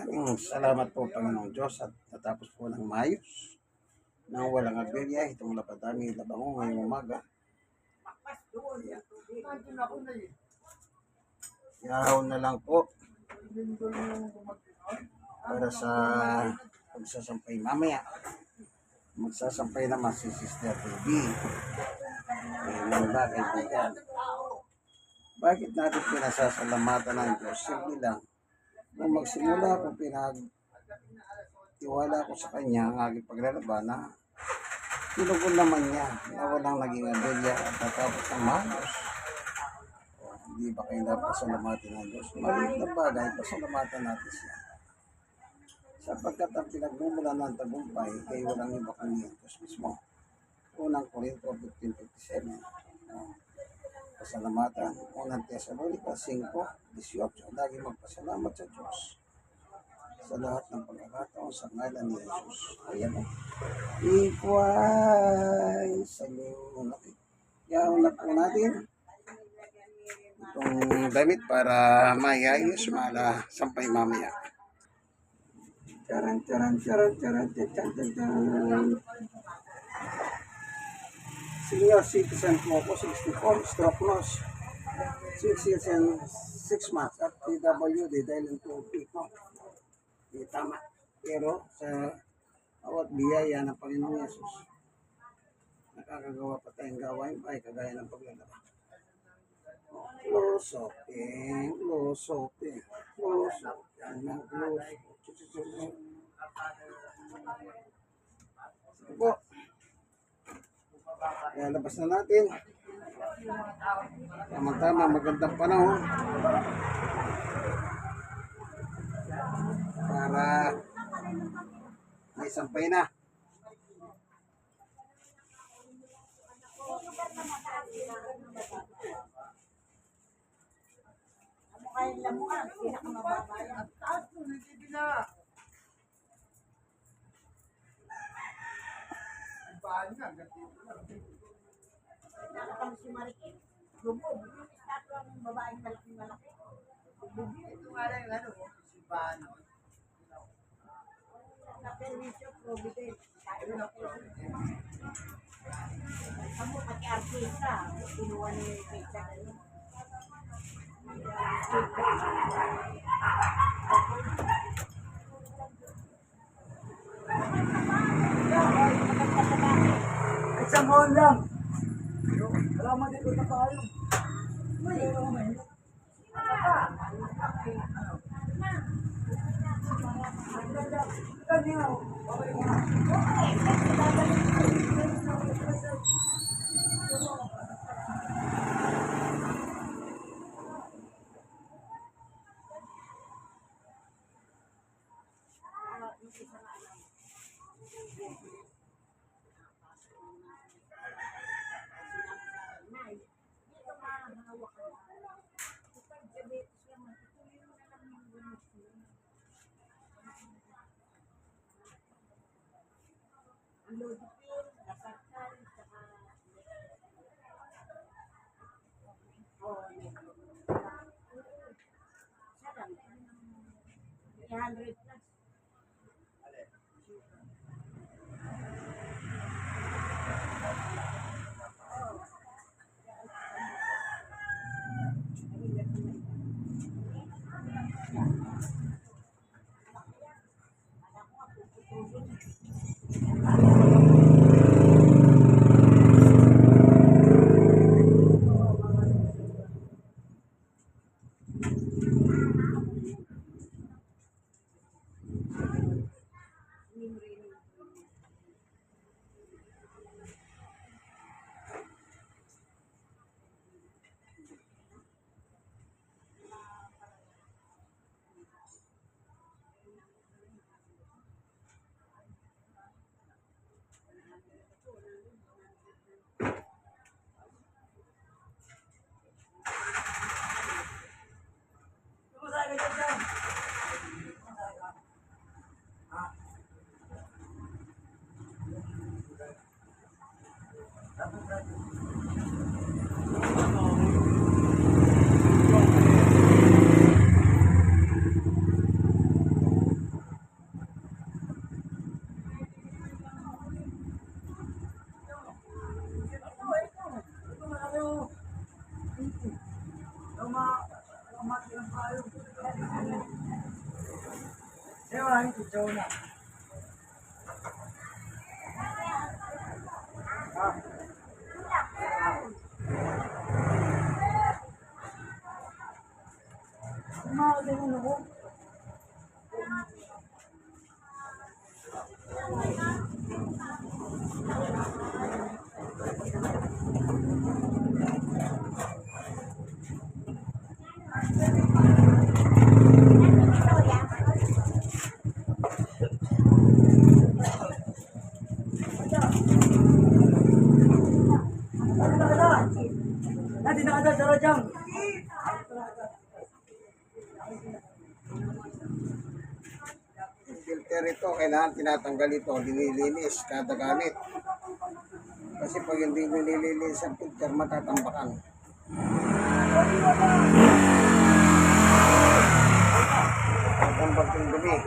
Maraming salamat po, Panginoong Diyos, at natapos po ng maayos nang walang aberya itong labadami labango ngayong umaga. Yahaw na lang po para sa pagsasampay mamaya. Magsasampay naman si Sister Ruby. Ngayon ba, kaibigan? Bakit natin pinasasalamatan ng Diyos? Simple lang. Nung magsimula ako, pinagtiwala ko sa Kanya ang aking paglalaban na tinugon naman niya na walang naging aberya at natapos ng maayos. Hindi ba kayo napasalamatan ng Diyos? Maliit na bagay, pasalamatan natin siya. Sapagkat ang pinagmumula ng tagumpay ay walang iba kundi ang Diyos mismo. Unang Korinto 15:57. Pasalamatan. Unang Tesalonica 5:18. Lagi magpasalamat sa Diyos sa lahat ng pagkakataon sa ngalan ni Jesus. Ayan o. Ikway sa iyo. Yaon na po natin itong damit para mayayos mala sampay mamaya. Charan, charan, charan, charan, charan, charan. Senior citizen po ako, 64, stroke nose, 6 years and 6 months at PWD dahil yung tubig ko. Di tama. Pero sa awat biyaya ng Panginoong Yesus, nakakagawa pa tayong gawain ay kagaya ng paglalaba. Lusoping, lusoping, lusoping, lusoping. Sige po. Lalabas na natin. Tama-tama, magandang panahon. Para may sampay na. Kain lang mo ang pinakamababa. Ang taas mo, hindi bila. Ang bahan nga, gati ko lang. Nakakam si Marikin. Lubog, yung estatwa ng babaeng malaki-malaki. Lubog, ito nga lang, si Bano. Sa permisyo, Providence. Kain na po. Kamu, pati artista. Pinuha ni Pizza na yun. Isang on lang. Salamat dito sa tayo. Ewan, ito na. Ganun ako. Nanti nakada sa rajang. Filter ito, kailangan tinatanggal ito, dinilinis kada gamit. Kasi pag hindi nililinis ang filter, matatambakan. Matambak yung dumi.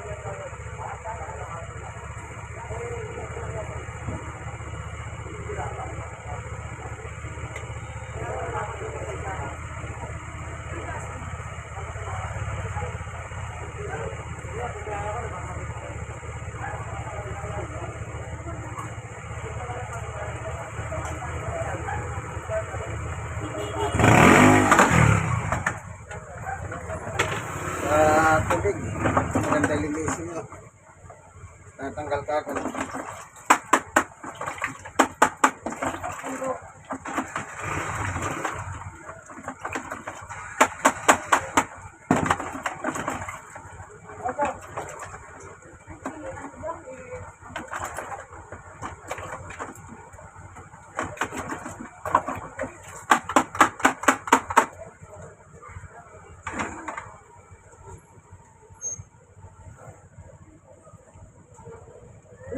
Sa tubig, maganda linisin nyo. Tatanggal ka agad.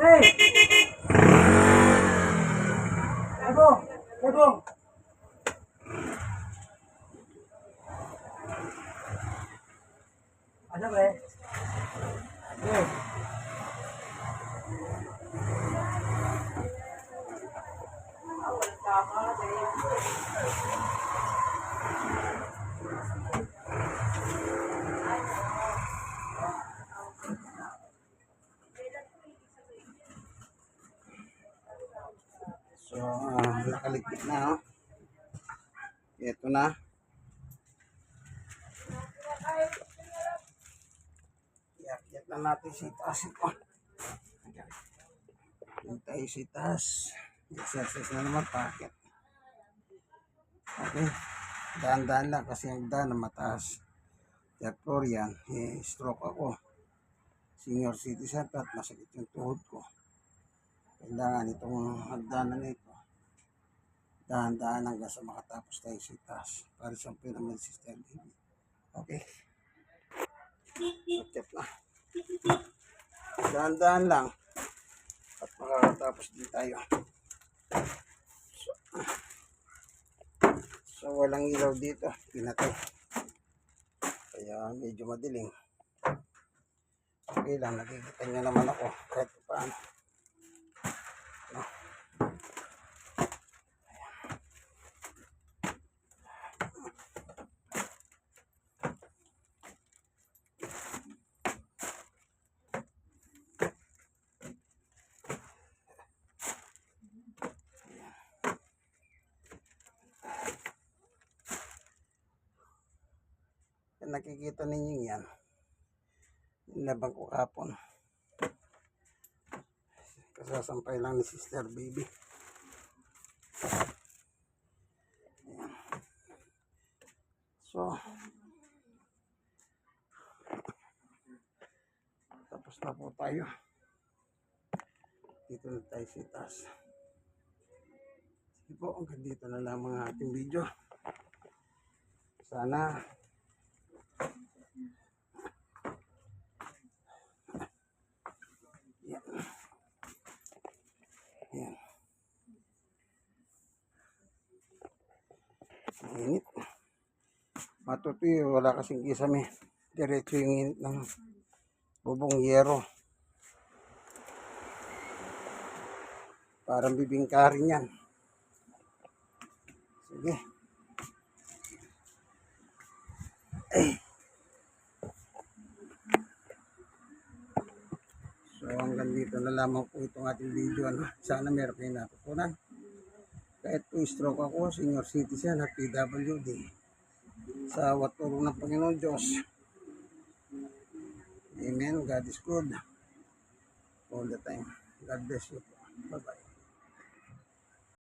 Hey! Ebong! Ebong! Ano ba eh? Hey! So, nakaligpit na, oh. Ito na. Iakit na natin si taas ito. Yung tayo si taas. Exercise na naman, pakit. Okay. Daan-daan lang kasi ang daan na mataas. Therefore yan, stroke ako. Senior citizen at masakit yung tuhod ko. Kailangan itong hagdanan nito. Dahan-dahan hanggang sa makatapos tayo sa taas. Para siyang pyramid system. Okay. Step na. Dahan-dahan lang. At makakatapos din tayo. So walang ilaw dito. Pinatay. Kaya medyo madilim. Okay lang. Nakikita nyo naman ako. Kahit paano. No. Nakikita ninyo yan. Nilabang ko kapon. Kasasampay lang ni Sister Baby. Ayan. So, tapos na po tayo. Dito na tayo sa taas. Sige po, hanggang dito na lang mga ating video. Sana yan. Init. Matutuyo, wala kasing kisame. Diretso yung init ng bubong yero. Parang bibingkarin yan. Sige. Ay. na lamang po itong ating video. Ano? Sana meron kayo natutunan. Kahit po stroke ako, senior citizen at PWD. Sa watulong ng Panginoon Diyos. Amen. God is good. All the time. God bless you. Bye-bye.